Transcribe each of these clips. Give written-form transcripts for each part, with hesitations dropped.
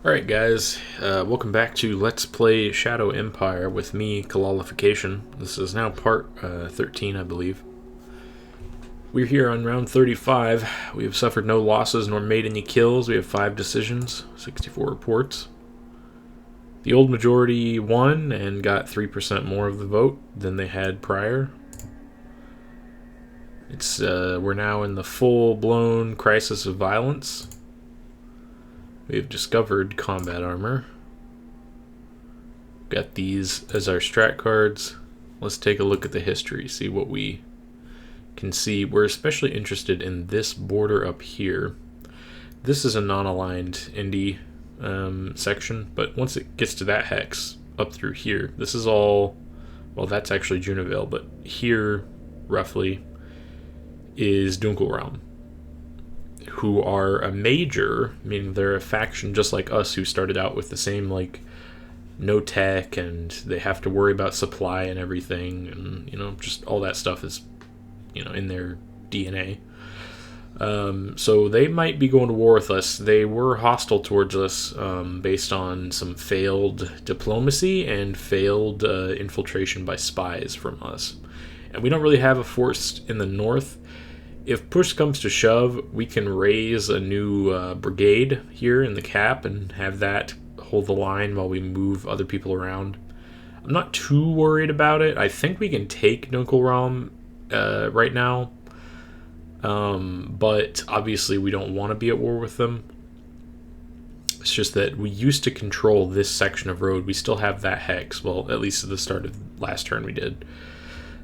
Alright guys, welcome back to Let's Play Shadow Empire with me, Kalalification. This is now part 13, I believe. We're here on round 35. We have suffered no losses nor made any kills. We have 5 decisions, 64 reports. The old majority won and got 3% more of the vote than they had prior. We're now in the full-blown crisis of violence. We have discovered combat armor. Got these as our strat cards. Let's take a look at the history, see what we can see. We're especially interested in this border up here. This is a non-aligned indie section, but once it gets to that hex up through here, this is all, well, that's actually Junivale, but here, roughly, is Dunkelraum, who are a major, meaning they're a faction just like us who started out with the same, like, no tech, and they have to worry about supply and everything, and, you know, just all that stuff is, you know, in their DNA. So they might be going to war with us. They were hostile towards us based on some failed diplomacy and failed infiltration by spies from us. And we don't really have a force in the north. If push comes to shove, we can raise a new brigade here in the cap and have that hold the line while we move other people around. I'm not too worried about it. I think we can take Dunkelraum right now, but obviously we don't want to be at war with them. It's just that we used to control this section of road. We still have that hex. Well, at least at the start of last turn we did.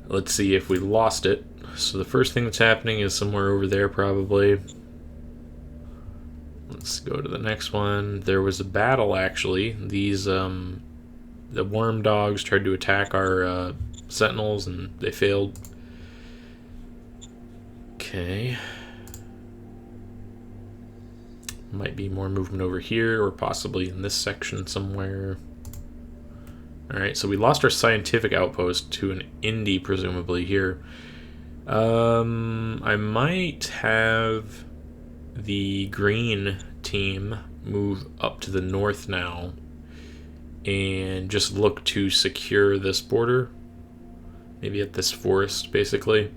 Let's see if we lost it. So the first thing that's happening is somewhere over there, probably. Let's go to the next one. There was a battle, actually. These, the worm dogs tried to attack our sentinels, and they failed. Okay. Might be more movement over here, or possibly in this section somewhere. Alright, so we lost our scientific outpost to an indie, presumably, here. I might have the green team move up to the north now and just look to secure this border. Maybe at this forest, basically.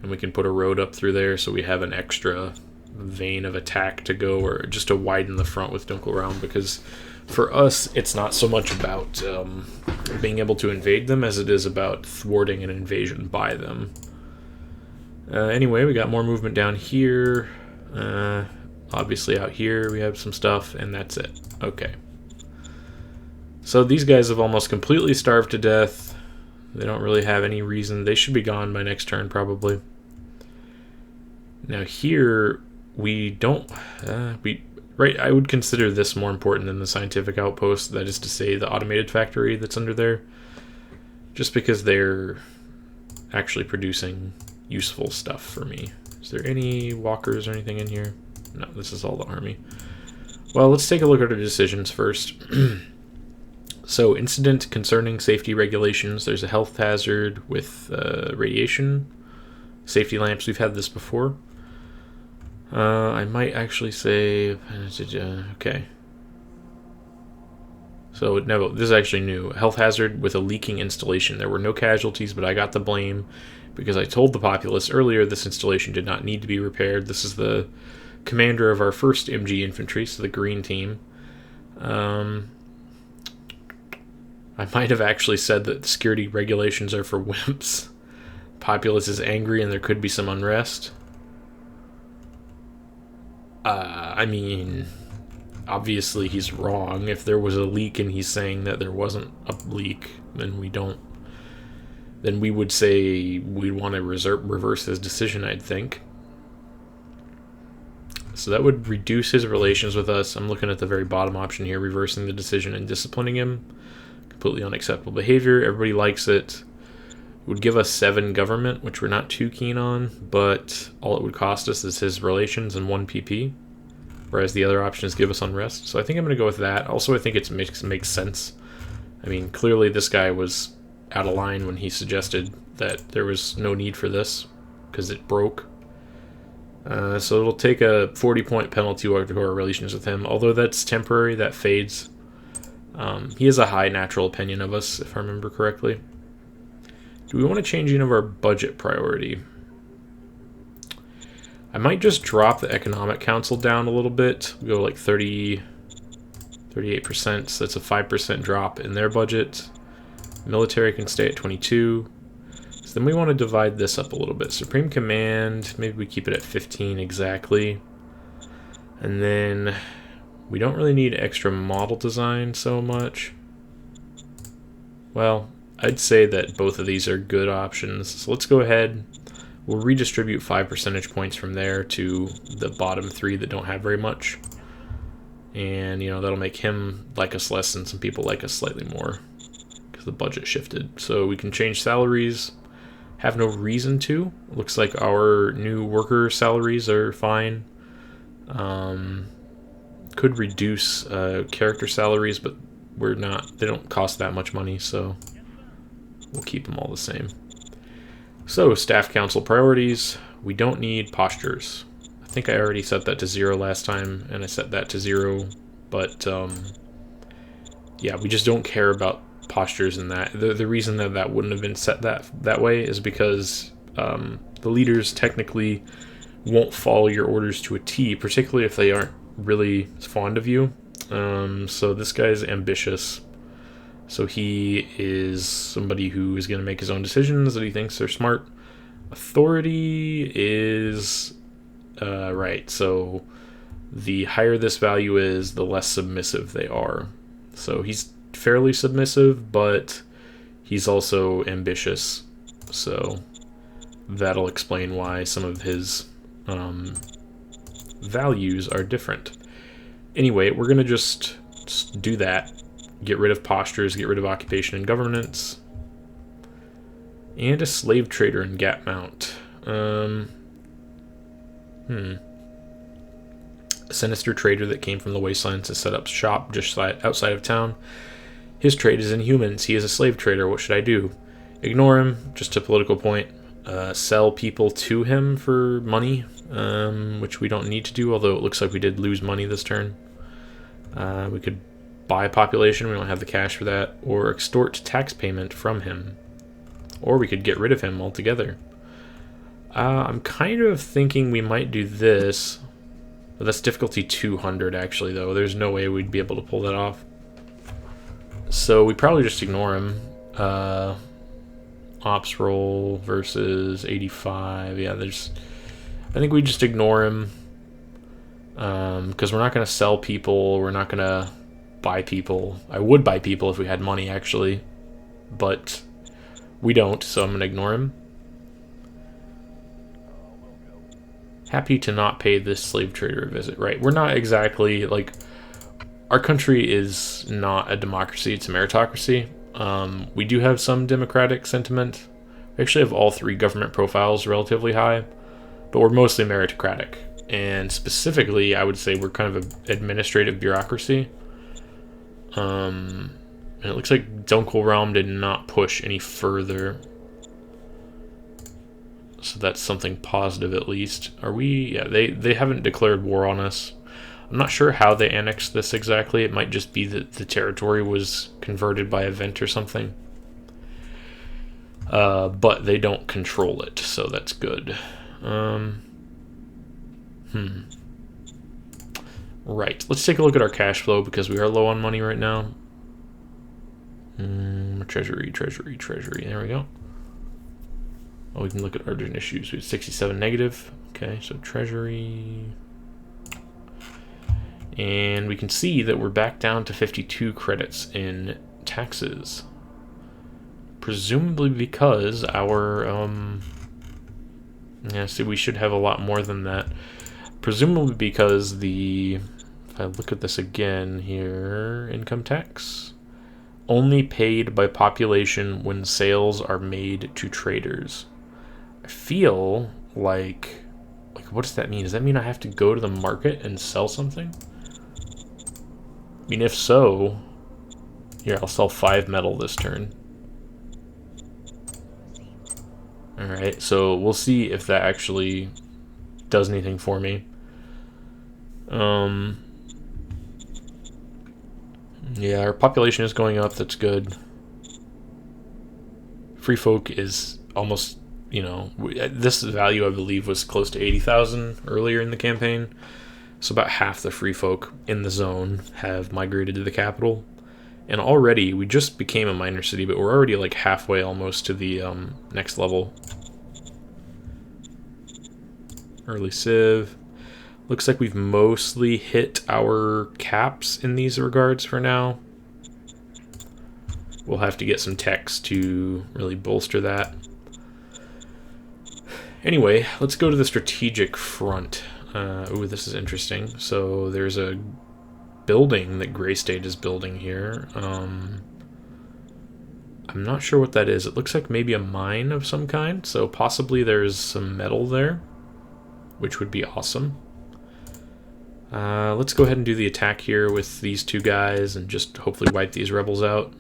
And we can put a road up through there so we have an extra vein of attack to go, or just to widen the front with Dunkelraum, because for us, it's not so much about being able to invade them as it is about thwarting an invasion by them. Anyway, we got more movement down here. Obviously out here we have some stuff, and that's it. Okay. So these guys have almost completely starved to death. They don't really have any reason. They should be gone by next turn, probably. Now here, we don't... Right, I would consider this more important than the scientific outpost, that is to say the automated factory that's under there. Just because they're actually producing useful stuff for me. Is there any walkers or anything in here? No, this is all the army. Well, let's take a look at our decisions first. So, incident concerning safety regulations. There's a health hazard with radiation. Safety lamps, we've had this before. I might actually say... okay. So, no, this is actually new. Health hazard with a leaking installation. There were no casualties, but I got the blame because I told the populace earlier this installation did not need to be repaired. This is the commander of our first MG infantry, so the green team. I might have actually said that the security regulations are for wimps. Populace is angry and there could be some unrest. I mean, obviously he's wrong. If there was a leak and he's saying that there wasn't a leak, then we would say we'd want to reverse his decision, I'd think. So that would reduce his relations with us. I'm looking at the very bottom option here, reversing the decision and disciplining him. Completely unacceptable behavior. Everybody likes it. It would give us 7 government, which we're not too keen on, but all it would cost us is his relations and 1 PP, whereas the other option is give us unrest. So I think I'm going to go with that. Also, I think it makes sense. I mean, clearly this guy was out of line when he suggested that there was no need for this, because it broke. So it'll take a 40-point penalty to our relations with him. Although that's temporary, that fades. He has a high natural opinion of us, if I remember correctly. Do we want to change any of our budget priority? I might just drop the Economic Council down a little bit. We'll go like 38%, so that's a 5% drop in their budget. Military can stay at 22. So then we want to divide this up a little bit. Supreme Command, maybe we keep it at 15 exactly. And then we don't really need extra model design so much. Well, I'd say that both of these are good options. So let's go ahead. We'll redistribute 5 percentage points from there to the bottom 3 that don't have very much. And, you know, that'll make him like us less and some people like us slightly more because the budget shifted. So we can change salaries. Have no reason to. Looks like our new worker salaries are fine. Could reduce character salaries, but we're not. They don't cost that much money, so we'll keep them all the same. So staff council priorities. We don't need postures. I think I already set that to 0 last time, and I set that to 0. But yeah, we just don't care about postures in that. The reason that that wouldn't have been set that way is because the leaders technically won't follow your orders to a T, particularly if they aren't really fond of you. So this guy's ambitious. So he is somebody who is going to make his own decisions that he thinks are smart. Authority is right. So the higher this value is, the less submissive they are. So he's fairly submissive, but he's also ambitious. So that'll explain why some of his values are different. Anyway, we're going to just do that. Get rid of postures, get rid of occupation and governance. And a slave trader in Gap Mount. A sinister trader that came from the wastelands to set up shop just outside of town. His trade is in humans. He is a slave trader. What should I do? Ignore him, just a political point. Sell people to him for money, which we don't need to do, although it looks like we did lose money this turn. We could buy population, we don't have the cash for that, or extort tax payment from him. Or we could get rid of him altogether. I'm kind of thinking we might do this. But that's difficulty 200 actually, though. There's no way we'd be able to pull that off. So we probably just ignore him. Ops roll versus 85. Yeah, I think we just ignore him. Because we're not going to sell people. We're not going to buy people. I would buy people if we had money, actually. But we don't, so I'm going to ignore him. Happy to not pay this slave trader a visit. Right, we're not exactly, like, our country is not a democracy, it's a meritocracy. We do have some democratic sentiment. We actually have all 3 government profiles relatively high, but we're mostly meritocratic. And specifically, I would say we're kind of an administrative bureaucracy. And it looks like Dunkel Realm did not push any further. So that's something positive at least. Are we? Yeah, they haven't declared war on us. I'm not sure how they annexed this exactly. It might just be that the territory was converted by event or something. But they don't control it, so that's good. Right, let's take a look at our cash flow because we are low on money right now. Treasury. There we go. Oh, we can look at urgent issues. We have 67 negative. Okay, so treasury. And we can see that we're back down to 52 credits in taxes. Presumably because our, yeah, see, we should have a lot more than that. Presumably because if I look at this again here, income tax. Only paid by population when sales are made to traders. I feel like what does that mean? Does that mean I have to go to the market and sell something? I mean, if so, here, I'll sell 5 metal this turn. Alright, so we'll see if that actually does anything for me. Yeah, our population is going up. That's good. Free folk is almost, this value I believe was close to 80,000 earlier in the campaign. So about half the free folk in the zone have migrated to the capital. And already, we just became a minor city, but we're already like halfway almost to the next level. Early civ. Looks like we've mostly hit our caps in these regards for now. We'll have to get some techs to really bolster that. Anyway, let's go to the strategic front. Ooh, this is interesting. So there's a building that Graystate is building here. I'm not sure what that is. It looks like maybe a mine of some kind, so possibly there's some metal there, which would be awesome. Let's go ahead and do the attack here with these two guys and just hopefully wipe these rebels out.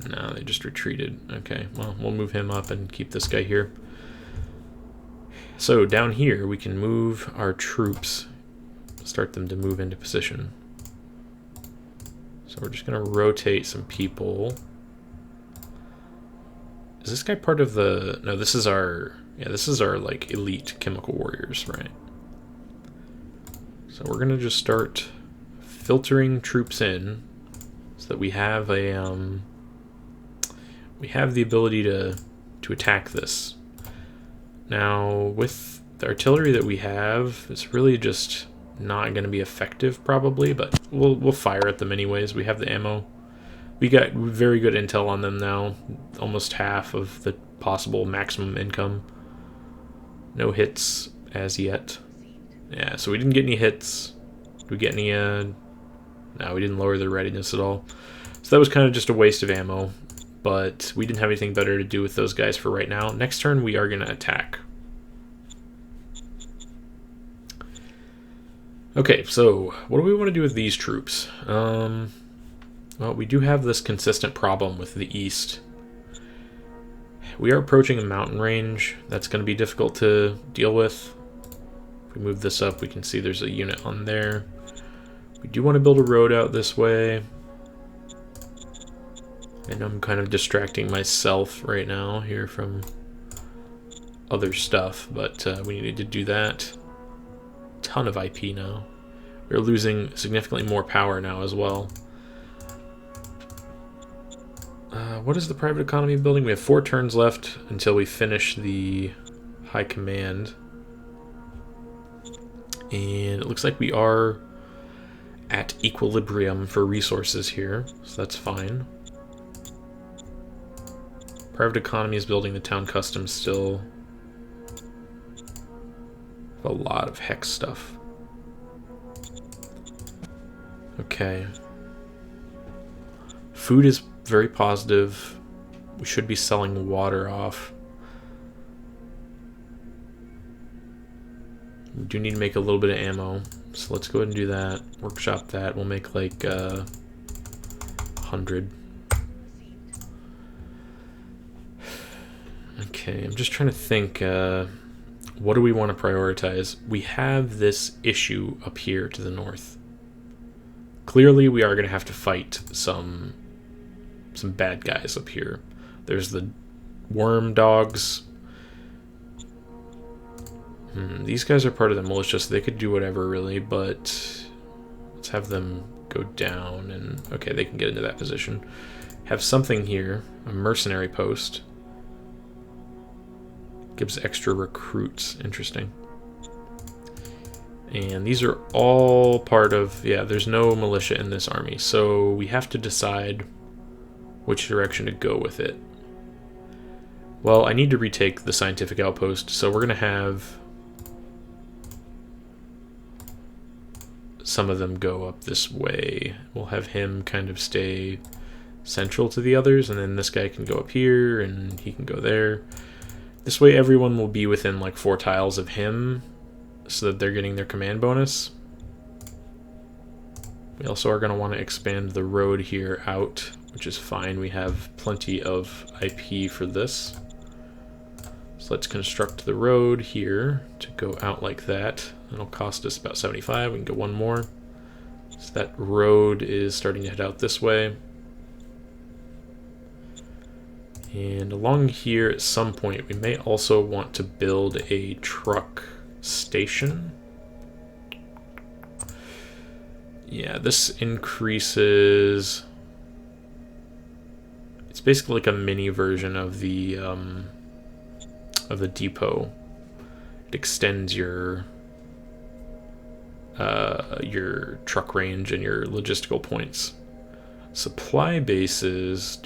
No, they just retreated. Okay, well, we'll move him up and keep this guy here. So down here we can move our troops, start them to move into position. So we're just going to rotate some people. Is this guy part of the... No, this is our... Yeah, this is our, like, elite chemical warriors, right? So we're going to just start filtering troops in so that we have a... we have the ability to attack this. Now, with the artillery that we have, it's really just not going to be effective, probably, but we'll fire at them anyways. We have the ammo. We got very good intel on them now, almost half of the possible maximum income. No hits as yet. Yeah, so we didn't get any hits. Did we get any, no, we didn't lower their readiness at all. So that was kind of just a waste of ammo, but we didn't have anything better to do with those guys for right now. Next turn, we are going to attack. Okay, so what do we want to do with these troops? Well, we do have this consistent problem with the east. We are approaching a mountain range. That's going to be difficult to deal with. If we move this up, we can see there's a unit on there. We do want to build a road out this way. And I'm kind of distracting myself right now here from other stuff, but we needed to do that. Ton of IP now. We're losing significantly more power now as well. What is the private economy building? We have 4 turns left until we finish the high command. And it looks like we are at equilibrium for resources here, so that's fine. Private economy is building the town customs still. A lot of hex stuff. Okay. Food is very positive. We should be selling water off. We do need to make a little bit of ammo, so let's go ahead and do that. Workshop that. We'll make like 100. Okay, I'm just trying to think, what do we want to prioritize? We have this issue up here to the north. Clearly, we are going to have to fight some bad guys up here. There's the worm dogs. These guys are part of the militia, so they could do whatever, really, but let's have them go down, and okay, they can get into that position. Have something here, a mercenary post. Gives extra recruits. Interesting. And these are all part of... Yeah, there's no militia in this army, so we have to decide which direction to go with it. Well, I need to retake the scientific outpost, so we're going to have some of them go up this way. We'll have him kind of stay central to the others, and then this guy can go up here, and he can go there. This way everyone will be within like 4 tiles of him, so that they're getting their command bonus. We also are going to want to expand the road here out, which is fine. We have plenty of IP for this. So let's construct the road here to go out like that. It'll cost us about 75. We can go one more. So that road is starting to head out this way. And along here at some point, we may also want to build a truck station. Yeah, this increases... It's basically like a mini version of the depot. It extends your truck range and your logistical points. Supply bases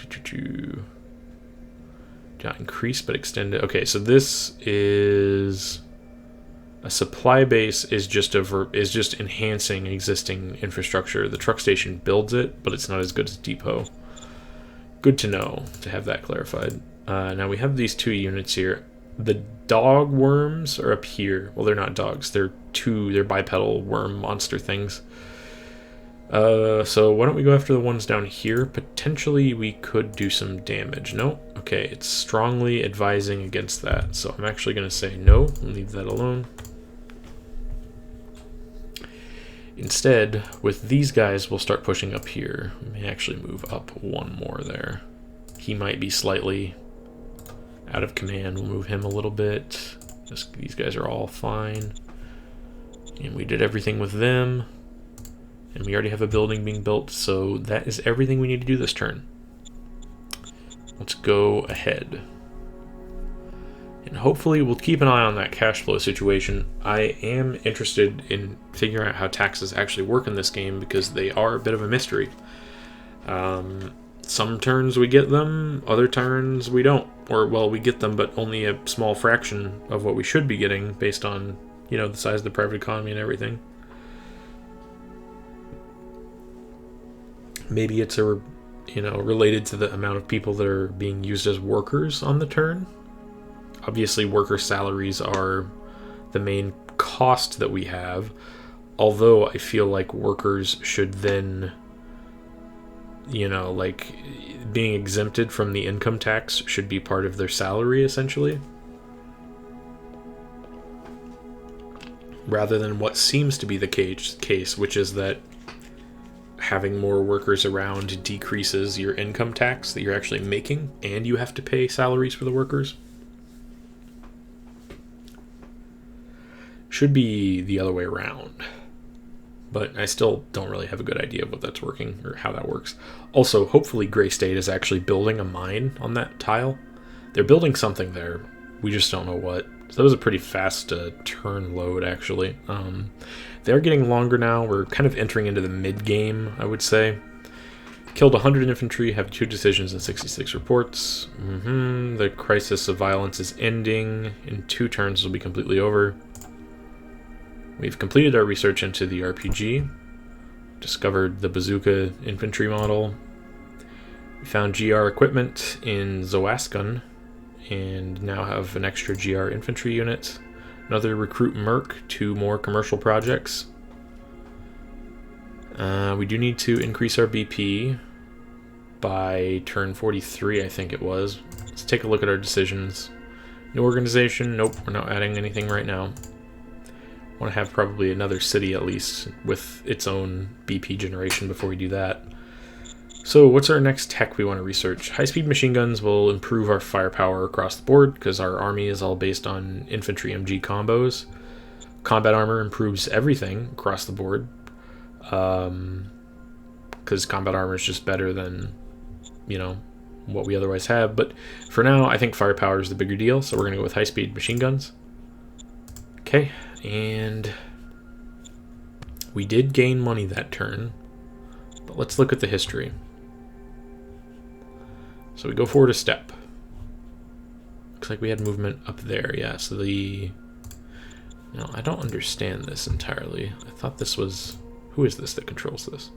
not increase but extended. Okay, so this is a supply base is just enhancing existing infrastructure. The truck station builds it, but it's not as good as depot. Good to know to have that clarified. Now we have these two units here. The dog worms are up here. Well, they're not dogs. They're bipedal worm monster things. So why don't we go after the ones down here? Potentially we could do some damage. No? Okay, it's strongly advising against that. So I'm actually going to say no. Leave that alone. Instead, with these guys, we'll start pushing up here. We may actually move up one more there. He might be slightly out of command. We'll move him a little bit. These guys are all fine. And we did everything with them. And we already have a building being built, so that is everything we need to do this turn. Let's go ahead. And hopefully we'll keep an eye on that cash flow situation. I am interested in figuring out how taxes actually work in this game because they are a bit of a mystery. Some turns we get them, other turns we don't. Or, well, we get them, but only a small fraction of what we should be getting based on, you know, the size of the private economy and everything. Maybe it's related to the amount of people that are being used as workers on the turn. Obviously, worker salaries are the main cost that we have, although I feel like workers should then, like being exempted from the income tax should be part of their salary, essentially. Rather than what seems to be the case, which is that having more workers around decreases your income tax that you're actually making, and you have to pay salaries for the workers. Should be the other way around. But I still don't really have a good idea of what that's working or how that works. Also, hopefully Graystate is actually building a mine on that tile. They're building something there. We just don't know what. So that was a pretty fast turn load, actually. They're getting longer now. We're kind of entering into the mid-game, I would say. Killed 100 infantry, have 2 decisions and 66 reports. The crisis of violence is ending. In 2 turns, it'll be completely over. We've completed our research into the RPG. Discovered the bazooka infantry model. We found GR equipment in Zoascon. And now have an extra GR infantry unit. Another recruit merc, 2 more commercial projects. We do need to increase our BP by turn 43, I think it was. Let's take a look at our decisions. New organization, nope, we're not adding anything right now. Want to have probably another city at least with its own BP generation before we do that. So what's our next tech we want to research? High-speed machine guns will improve our firepower across the board because our army is all based on infantry MG combos. Combat armor improves everything across the board because combat armor is just better than, what we otherwise have. But for now, I think firepower is the bigger deal, so we're going to go with high-speed machine guns. Okay, and we did gain money that turn, but let's look at the history. So we go forward a step. Looks like we had movement up there, yeah. So I don't understand this entirely. I thought this was... Who is this that controls this?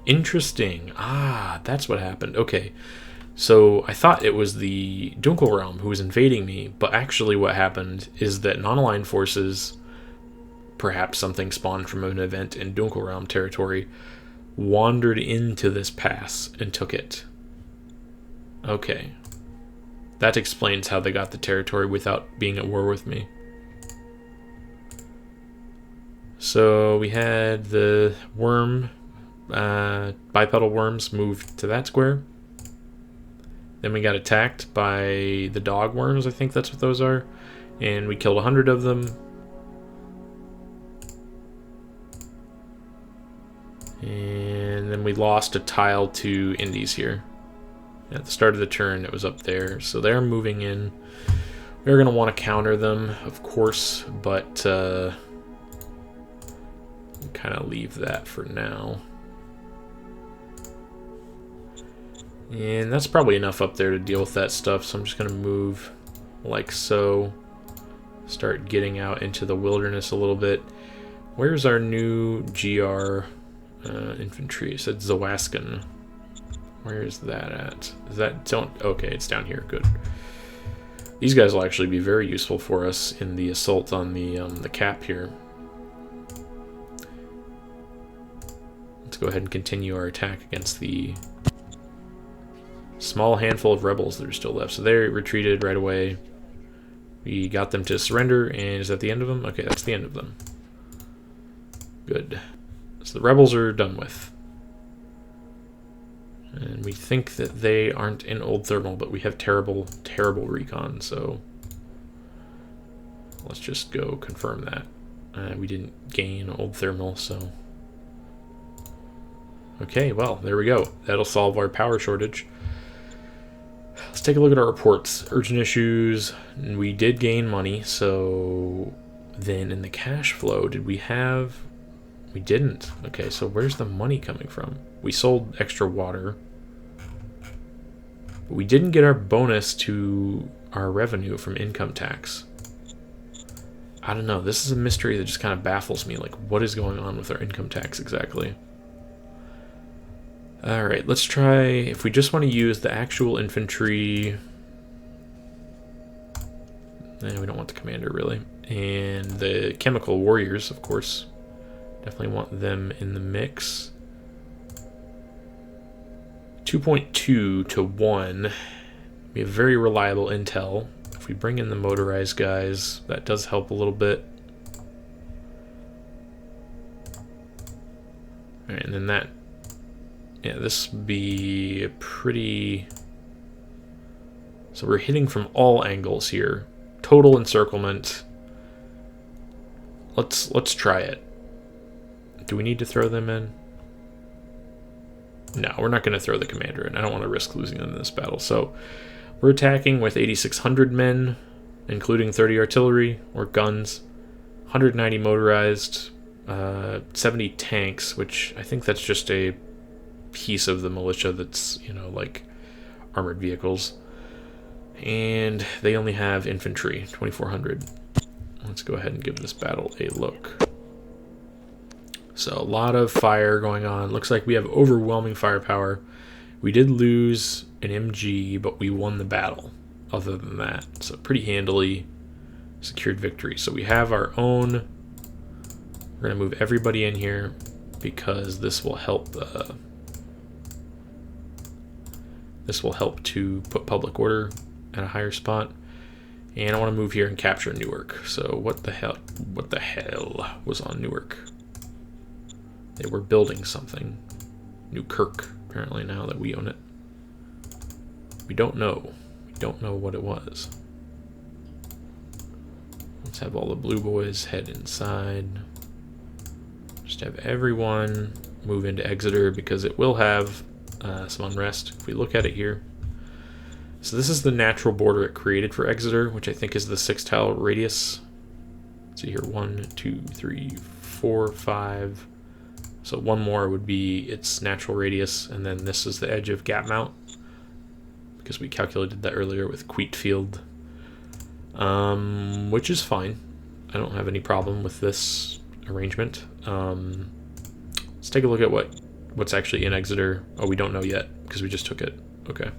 Interesting. Ah, that's what happened. Okay. So I thought it was the Dunkelrealm who was invading me, but actually what happened is that non-aligned forces, perhaps something spawned from an event in Dunkelrealm territory, wandered into this pass and took it. Okay. That explains how they got the territory without being at war with me. So we had the worm, bipedal worms moved to that square. Then we got attacked by the dog worms, I think that's what those are. And we killed 100 of them. And then we lost a tile to Indies here. At the start of the turn, it was up there. So they're moving in. We're going to want to counter them, of course, but kind of leave that for now. And that's probably enough up there to deal with that stuff, so I'm just going to move like so. Start getting out into the wilderness a little bit. Where's our new GR infantry? It said Zawaskan. Where is that at? Is that don't? Okay, it's down here. Good. These guys will actually be very useful for us in the assault on the cap here. Let's go ahead and continue our attack against the small handful of rebels that are still left. So they retreated right away. We got them to surrender, and is that the end of them? Okay, that's the end of them. Good. So the rebels are done with. And we think that they aren't in Old Thermal, but we have terrible, terrible recon, so let's just go confirm that. We didn't gain Old Thermal, so... Okay, well, there we go. That'll solve our power shortage. Let's take a look at our reports. Urgent issues. We did gain money, so then in the cash flow, did we have... We didn't. Okay, so where's the money coming from? We sold extra water. But we didn't get our bonus to our revenue from income tax. I don't know. This is a mystery that just kind of baffles me. Like, what is going on with our income tax exactly? Alright, let's try... If we just want to use the actual infantry... we don't want the commander, really. And the chemical warriors, of course. Definitely want them in the mix. 2.2 to 1. We have very reliable intel. If we bring in the motorized guys, that does help a little bit. Alright, and then that... Yeah, this would be a pretty... So we're hitting from all angles here. Total encirclement. Let's try it. Do we need to throw them in? No, we're not going to throw the commander in. I don't want to risk losing them in this battle. So we're attacking with 8,600 men, including 30 artillery or guns, 190 motorized, 70 tanks, which I think that's just a piece of the militia that's, you know, like armored vehicles. And they only have infantry, 2,400. Let's go ahead and give this battle a look. So a lot of fire going on. Looks like we have overwhelming firepower. We did lose an MG, but we won the battle other than that. So pretty handily secured victory. So we have our own... We're going to move everybody in here because this will help to put public order at a higher spot. And I want to move here and capture Newark. So what the hell was on Newark? They were building something. Newkirk, apparently, now that we own it. We don't know. We don't know what it was. Let's have all the blue boys head inside. Just have everyone move into Exeter because it will have some unrest. If we look at it here. So this is the natural border it created for Exeter, which I think is the 6-tile radius. Let's see here, 1, 2, 3, 4, 5... So one more would be its natural radius, and then this is the edge of Gap Mount, because we calculated that earlier with Queetfield, which is fine. I don't have any problem with this arrangement. Let's take a look at what's actually in Exeter. Oh, we don't know yet, because we just took it. Okay.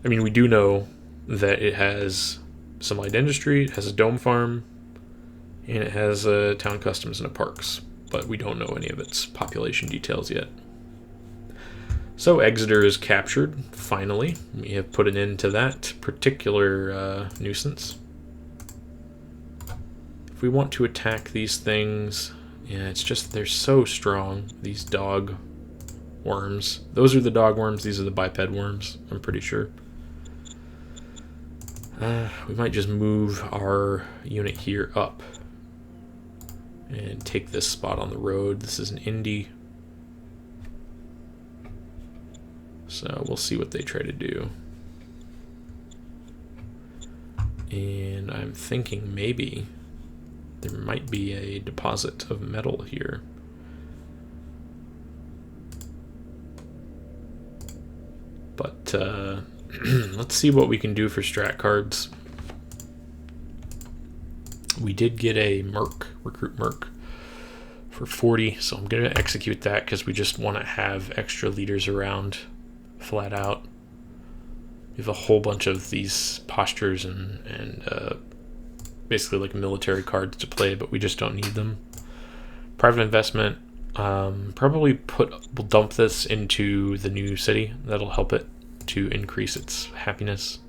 I mean, we do know that it has some light industry, it has a dome farm, and it has a town customs and a parks. But we don't know any of its population details yet. So Exeter is captured, finally. We have put an end to that particular nuisance. If we want to attack these things, yeah, it's just they're so strong, these dog worms. Those are the dog worms, these are the biped worms, I'm pretty sure. We might just move our unit here up and take this spot on the road. This is an indie. So we'll see what they try to do. And I'm thinking maybe there might be a deposit of metal here. But let's see what we can do for strat cards. We did get a Merc, recruit Merc, for 40, so I'm going to execute that because we just want to have extra leaders around, flat out. We have a whole bunch of these postures and basically like military cards to play, but we just don't need them. Private investment, probably we'll dump this into the new city. That'll help it to increase its happiness.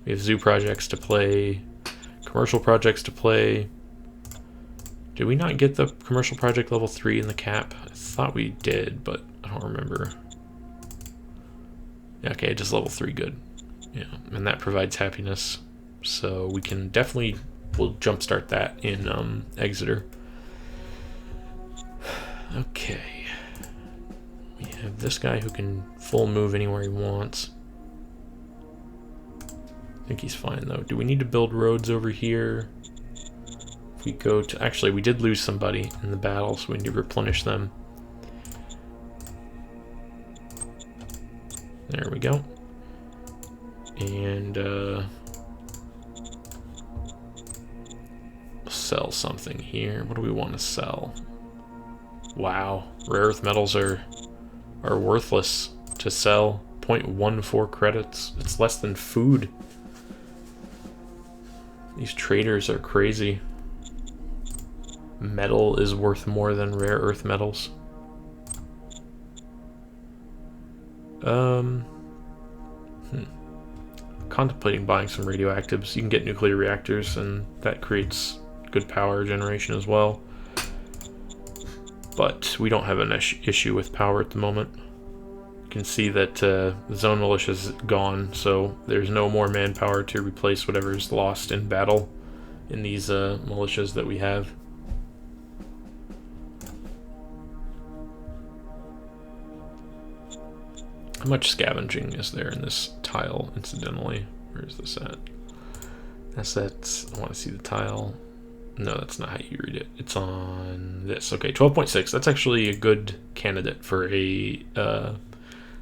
We have zoo projects to play, commercial projects to play. Did we not get the commercial project level 3 in the cap? I thought we did, but I don't remember. Yeah, okay, just level 3, good. Yeah, and that provides happiness. So we can definitely, we'll jumpstart that in Exeter. Okay. We have this guy who can full move anywhere he wants. I think he's fine though. Do we need to build roads over here? If we go to, actually we did lose somebody in the battle, so we need to replenish them. There we go. And sell something here. What do we want to sell? Wow, rare earth metals are worthless to sell. 0.14 credits. It's less than food. These traders are crazy. Metal is worth more than rare earth metals. Contemplating buying some radioactives. You can get nuclear reactors, and that creates good power generation as well. But we don't have an issue with power at the moment. You can see that the zone militia is gone, so there's no more manpower to replace whatever's lost in battle in these militias that we have. How much scavenging is there in this tile, incidentally? Where is this at? Assets. I want to see the tile. No, that's not how you read it. It's on this. Okay, 12.6. That's actually a good candidate for a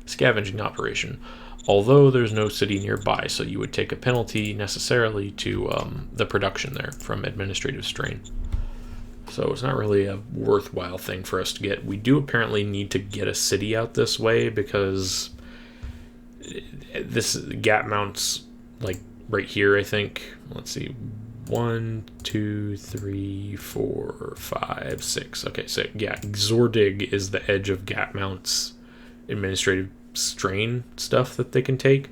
scavenging operation. Although there's no city nearby, so you would take a penalty necessarily to the production there from administrative strain. So it's not really a worthwhile thing for us to get. We do apparently need to get a city out this way because this gap mounts like right here, I think. Let's see. 1, 2, 3, 4, 5, 6. Okay, so yeah, Zordig is the edge of gap mounts administrative strain stuff that they can take.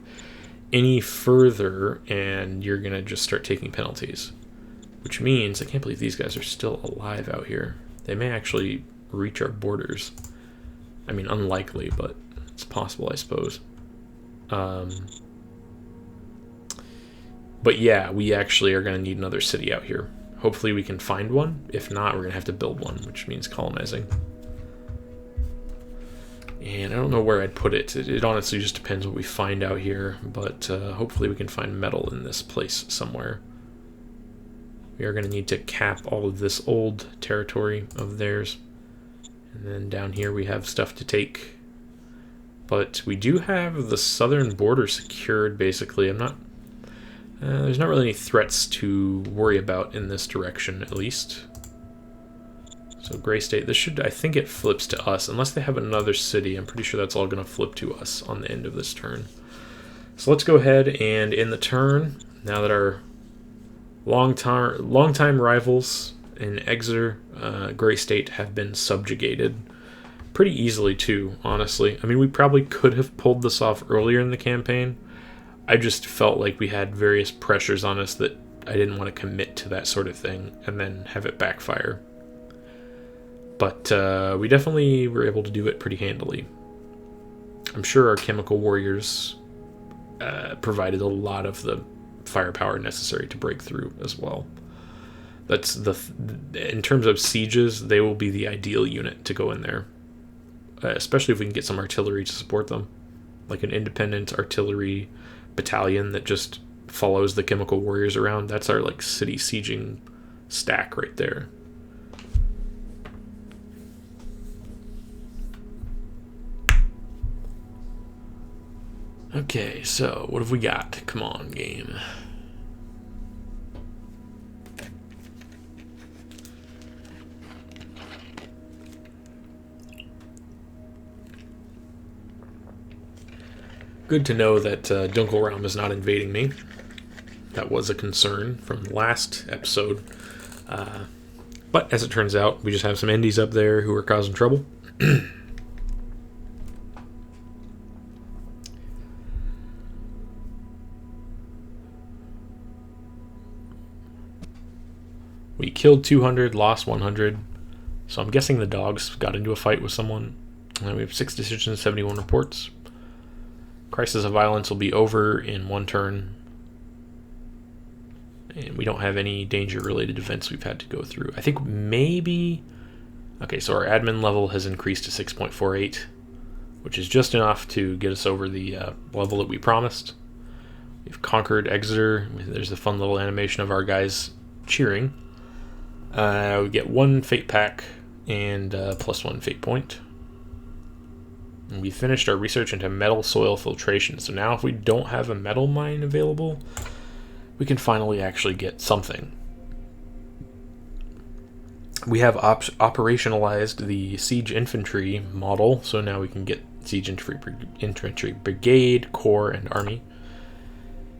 Any further and you're gonna just start taking penalties. Which means, I can't believe these guys are still alive out here. They may actually reach our borders. I mean, unlikely, but it's possible, I suppose. But yeah, we actually are going to need another city out here. Hopefully we can find one. If not, we're going to have to build one, which means colonizing. And I don't know where I'd put it. It honestly just depends what we find out here. But hopefully we can find metal in this place somewhere. We are going to need to cap all of this old territory of theirs. And then down here we have stuff to take. But we do have the southern border secured, basically. There's not really any threats to worry about in this direction, at least. So Graystate, this should, I think it flips to us. Unless they have another city, I'm pretty sure that's all going to flip to us on the end of this turn. So let's go ahead and end the turn, now that our long-time rivals in Exeter, Graystate, have been subjugated. pretty easily too, honestly. I mean, we probably could have pulled this off earlier in the campaign. I just felt like we had various pressures on us that I didn't want to commit to that sort of thing and then have it backfire. But we definitely were able to do it pretty handily. I'm sure our chemical warriors provided a lot of the firepower necessary to break through as well. That's in terms of sieges, they will be the ideal unit to go in there, especially if we can get some artillery to support them, like an independent artillery battalion that just follows the chemical warriors around. That's our like city sieging stack right there. Okay, so what have we got? Come on, game. Good to know that Dunkelraum is not invading me. That was a concern from last episode. But as it turns out, we just have some Indies up there who are causing trouble. We killed 200, lost 100. So I'm guessing the dogs got into a fight with someone. And we have 6 decisions, 71 reports. Crisis of violence will be over in 1 turn. And we don't have any danger-related events we've had to go through. I think maybe... Okay, so our admin level has increased to 6.48, which is just enough to get us over the level that we promised. We've conquered Exeter. There's the fun little animation of our guys cheering. We get 1 fate pack and plus 1 fate point. And we finished our research into metal soil filtration. So now if we don't have a metal mine available, we can finally actually get something. We have operationalized the siege infantry model, so now we can get siege infantry brigade, corps, and army.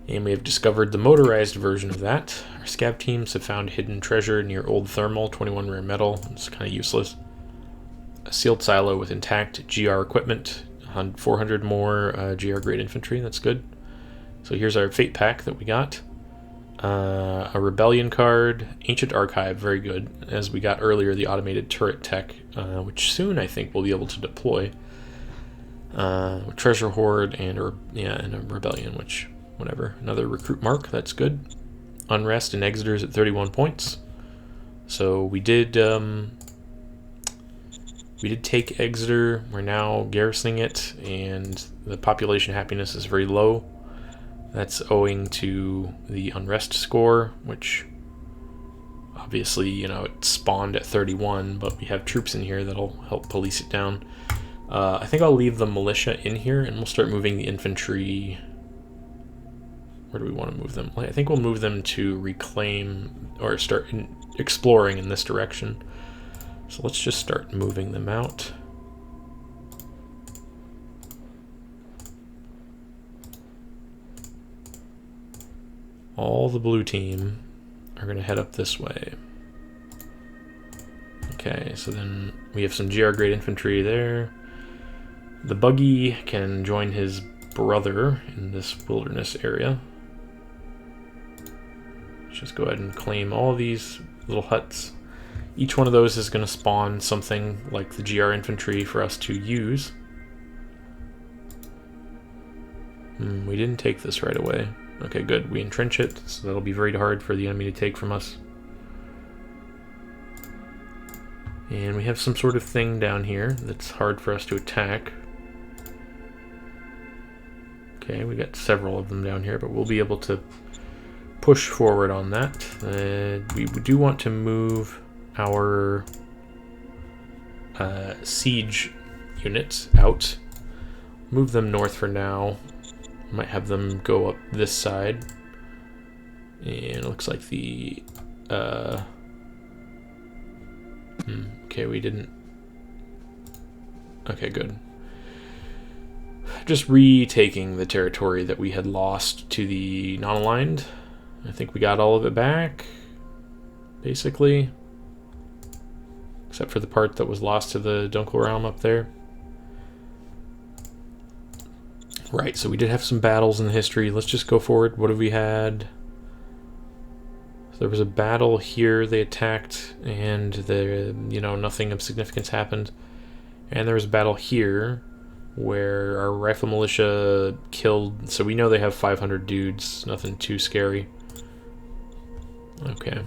And we have discovered the motorized version of that. Our scav teams have found hidden treasure near old thermal, 21 rare metal. It's kind of useless. A sealed silo with intact GR equipment, 400 more GR grade infantry. That's good. So here's our fate pack that we got. A rebellion card, ancient archive, very good. As we got earlier, the automated turret tech, which soon I think we'll be able to deploy. Treasure hoard and a rebellion, which whatever. Another recruit mark, that's good. Unrest and Exeter is at 31 points. So we did take Exeter. We're now garrisoning it, and the population happiness is very low. That's owing to the Unrest score, which obviously, it spawned at 31, but we have troops in here that'll help police it down. I think I'll leave the militia in here, and we'll start moving the infantry. Where do we want to move them? I think we'll move them to reclaim or start exploring in this direction. So let's just start moving them out. All the blue team are going to head up this way. Okay, so then we have some GR grade infantry there. The buggy can join his brother in this wilderness area. Let's just go ahead and claim all of these little huts. Each one of those is going to spawn something like the GR infantry for us to use. We didn't take this right away. Okay, good. We entrench it, so that'll be very hard for the enemy to take from us. And we have some sort of thing down here that's hard for us to attack. Okay, we got several of them down here, but we'll be able to push forward on that. We do want to move our siege units out. Move them north for now. Might have them go up this side. And it looks like the... okay, we didn't... Okay, good. Just retaking the territory that we had lost to the non-aligned. I think we got all of it back, basically. except for the part that was lost to the Dunkel Realm up there. Right, so we did have some battles in the history. Let's just go forward. What have we had? So there was a battle here. They attacked, and nothing of significance happened. And there was a battle here where our rifle militia killed. So we know they have 500 dudes. Nothing too scary. Okay.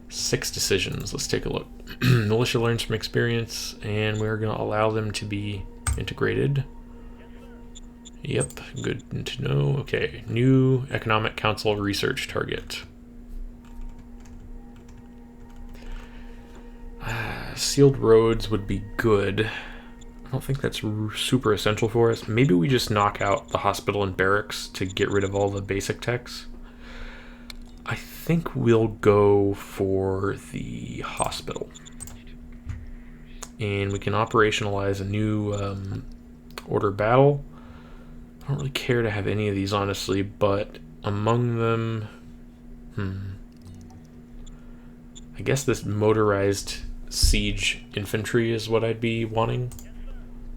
6 decisions. Let's take a look. Militia learns from experience, and we're going to allow them to be integrated. Yep, good to know. Okay, new Economic Council research target. Sealed roads would be good. I don't think that's super essential for us. Maybe we just knock out the hospital and barracks to get rid of all the basic techs. I think we'll go for the hospital. And we can operationalize a new order battle. I don't really care to have any of these, honestly, but among them... I guess this motorized siege infantry is what I'd be wanting.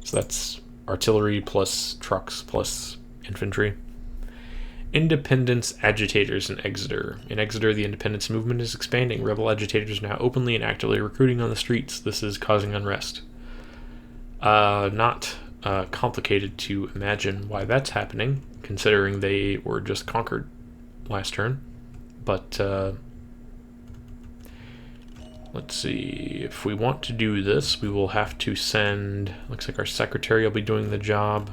So that's artillery plus trucks plus infantry. Independence agitators in Exeter. In Exeter, the independence movement is expanding. Rebel agitators are now openly and actively recruiting on the streets. This is causing unrest. Not complicated to imagine why that's happening, considering they were just conquered last turn. But let's see. If we want to do this, we will have to send... Looks like our secretary will be doing the job.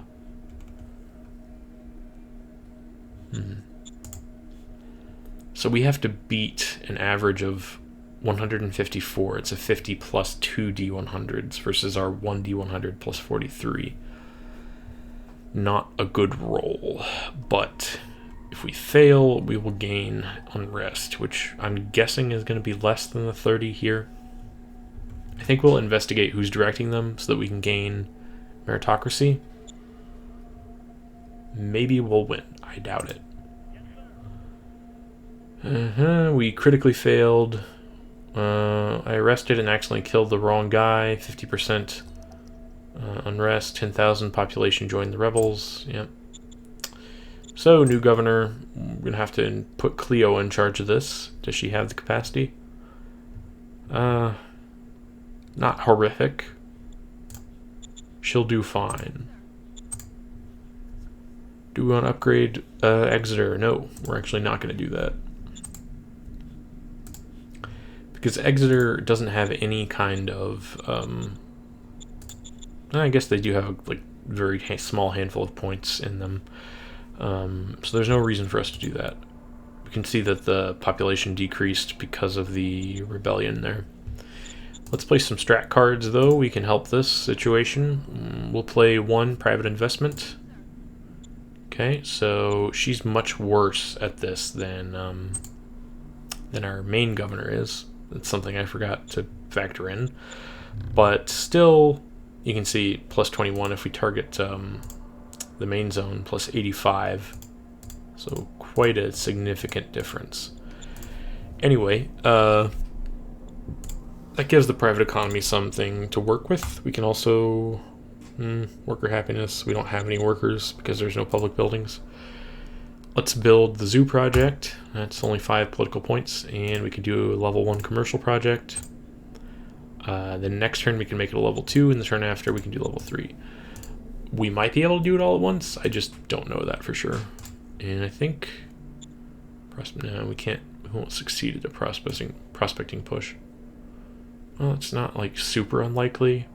So we have to beat an average of 154. It's a 50 plus 2 D100s versus our 1 D100 plus 43. Not a good roll, but if we fail, we will gain Unrest, which I'm guessing is going to be less than the 30 here. I think we'll investigate who's directing them so that we can gain meritocracy. Maybe we'll win. I doubt it. We critically failed. I arrested and accidentally killed the wrong guy. 50% unrest. 10,000 population joined the rebels. Yep. So, new governor. We're going to have to put Cleo in charge of this. Does she have the capacity? Not horrific. She'll do fine. Do we want to upgrade Exeter? No, we're actually not going to do that. Because Exeter doesn't have any kind of... I guess they do have a very small handful of points in them. So there's no reason for us to do that. We can see that the population decreased because of the rebellion there. Let's play some strat cards, though. We can help this situation. We'll play 1 private investment. Okay, so she's much worse at this than our main governor is. That's something I forgot to factor in. But still, you can see plus 21 if we target the main zone, plus 85. So quite a significant difference. Anyway, that gives the private economy something to work with. We can also... worker happiness. We don't have any workers because there's no public buildings. Let's build the zoo project. That's only 5 political points, and we can do a level 1 commercial project. The next turn we can make it a level 2, and the turn after we can do level 3. We might be able to do it all at once. I just don't know that for sure. And I think... No, we can't. We won't succeed at a prospecting push. Well, it's not super unlikely.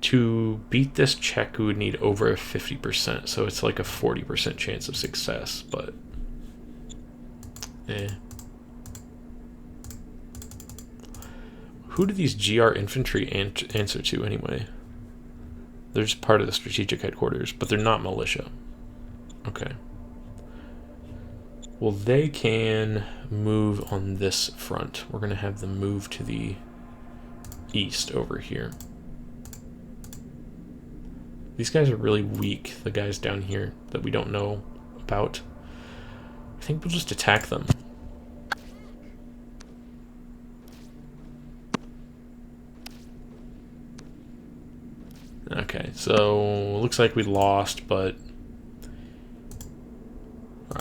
To beat this check, we would need over 50%, so it's like a 40% chance of success, but... Who do these GR infantry answer to, anyway? They're just part of the strategic headquarters, but they're not militia. Okay. Well, they can move on this front. We're going to have them move to the east over here. These guys are really weak, the guys down here that we don't know about. I think we'll just attack them. Okay, so looks like we lost, but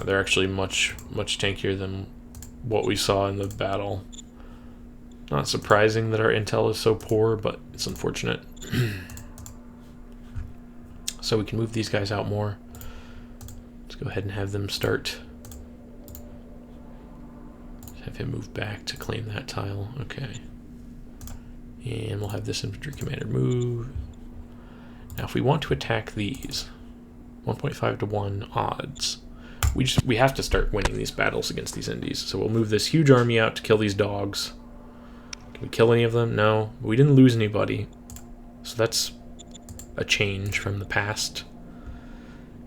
they're actually much tankier than what we saw in the battle. Not surprising that our intel is so poor, but it's unfortunate. So we can move these guys out more. Let's go ahead and have them start. Have him move back to claim that tile. Okay. And we'll have this infantry commander move. Now if we want to attack these, 1.5 to 1 odds. We have to start winning these battles against these Indies. So we'll move this huge army out to kill these dogs. Can we kill any of them? No. We didn't lose anybody. So that's a change from the past.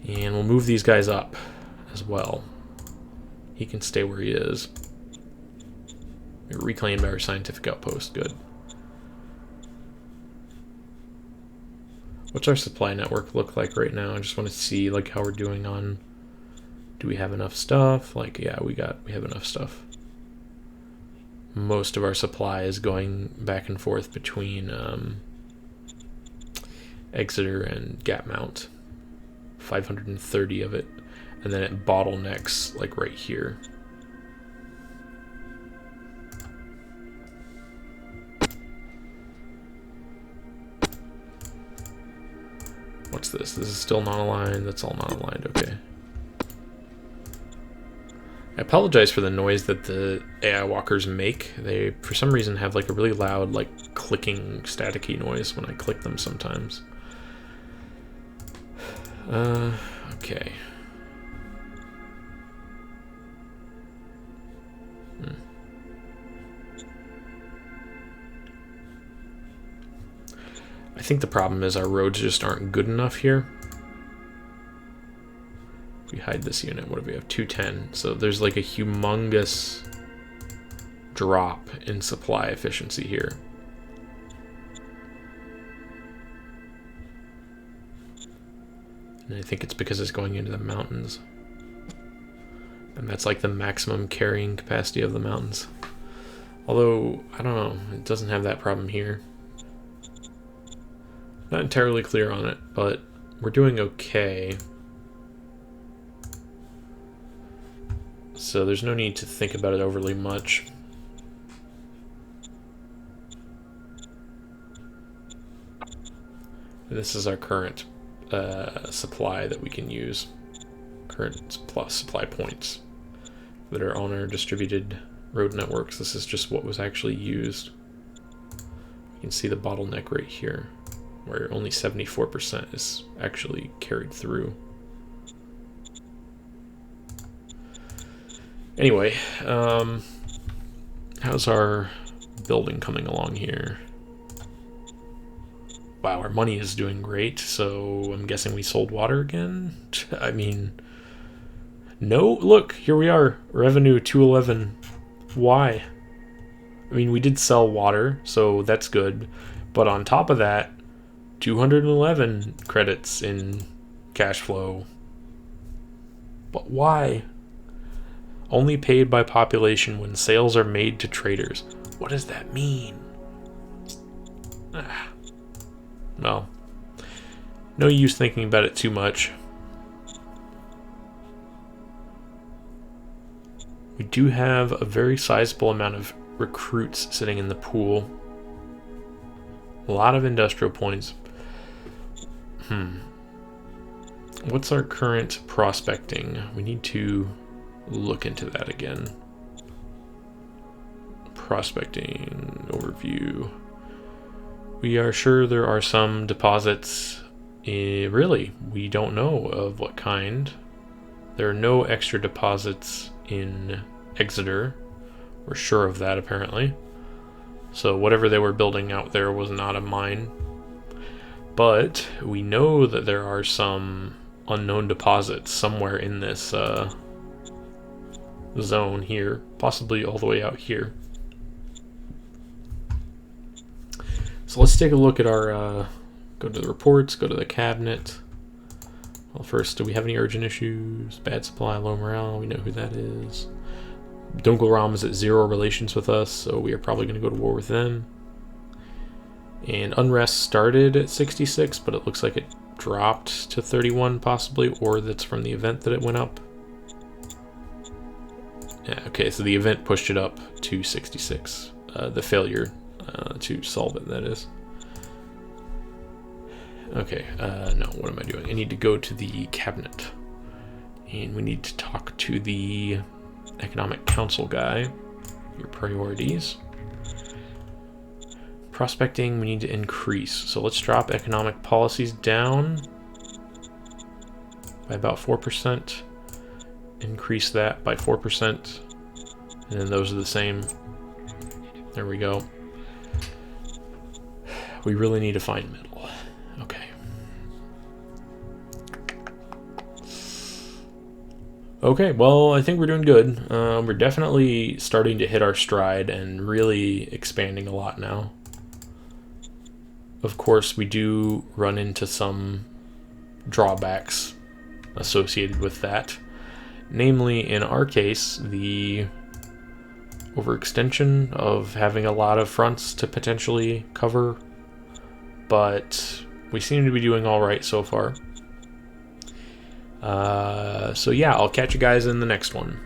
And we'll move these guys up as well. He can stay where he is. We're reclaimed our scientific outpost. Good. What's our supply network look like right now? I just want to see like how we're doing on... Do we have enough stuff? Like, yeah, we have enough stuff. Most of our supply is going back and forth between Exeter and Gapmount. 530 of it. And then it bottlenecks like right here. What's this? This is still not aligned. That's all not aligned. Okay. I apologize for the noise that the AI walkers make. They, for some reason, have like a really loud, like clicking, staticky noise when I click them sometimes. Okay. I think the problem is our roads just aren't good enough here. If we hide this unit, what do we have? 210. So there's like a humongous drop in supply efficiency here. And I think it's because it's going into the mountains. And that's like the maximum carrying capacity of the mountains. Although, I don't know, it doesn't have that problem here. Not entirely clear on it, but we're doing okay. So there's no need to think about it overly much. And this is our current supply that we can use. Current plus supply points that are on our distributed road networks. This is just what was actually used. You can see the bottleneck right here, where only 74% is actually carried through. Anyway, how's our building coming along here? Wow, our money is doing great, so I'm guessing we sold water again? I mean, no, look, here we are, revenue 211. Why? I mean, we did sell water, so that's good, but on top of that, 211 credits in cash flow. But why? Only paid by population when sales are made to traders. What does that mean? Well, no use thinking about it too much. We do have a very sizable amount of recruits sitting in the pool. A lot of industrial points. What's our current prospecting? We need to look into that again. Prospecting overview. We are sure there are some deposits. Really, we don't know of what kind. There are no extra deposits in Exeter. We're sure of that, apparently. So whatever they were building out there was not a mine. But we know that there are some unknown deposits somewhere in this zone here, possibly all the way out here. So let's take a look at our, go to the reports, go to the cabinet. Well, first, do we have any urgent issues? Bad supply, low morale, we know who that is. Dunkelram is at 0 relations with us, so we are probably going to go to war with them. And Unrest started at 66, but it looks like it dropped to 31 possibly, or that's from the event that it went up. Yeah, okay, so the event pushed it up to 66. The failure to solve it, that is. Okay, no, what am I doing? I need to go to the cabinet. And we need to talk to the economic council guy. Your priorities. Prospecting, we need to increase. So let's drop economic policies down by about 4%. Increase that by 4%. And then those are the same. There we go. We really need to find middle. Okay. Okay, well, I think we're doing good. We're definitely starting to hit our stride and really expanding a lot now. Of course, we do run into some drawbacks associated with that. Namely, in our case, the overextension of having a lot of fronts to potentially cover. But we seem to be doing all right so far. So yeah, I'll catch you guys in the next one.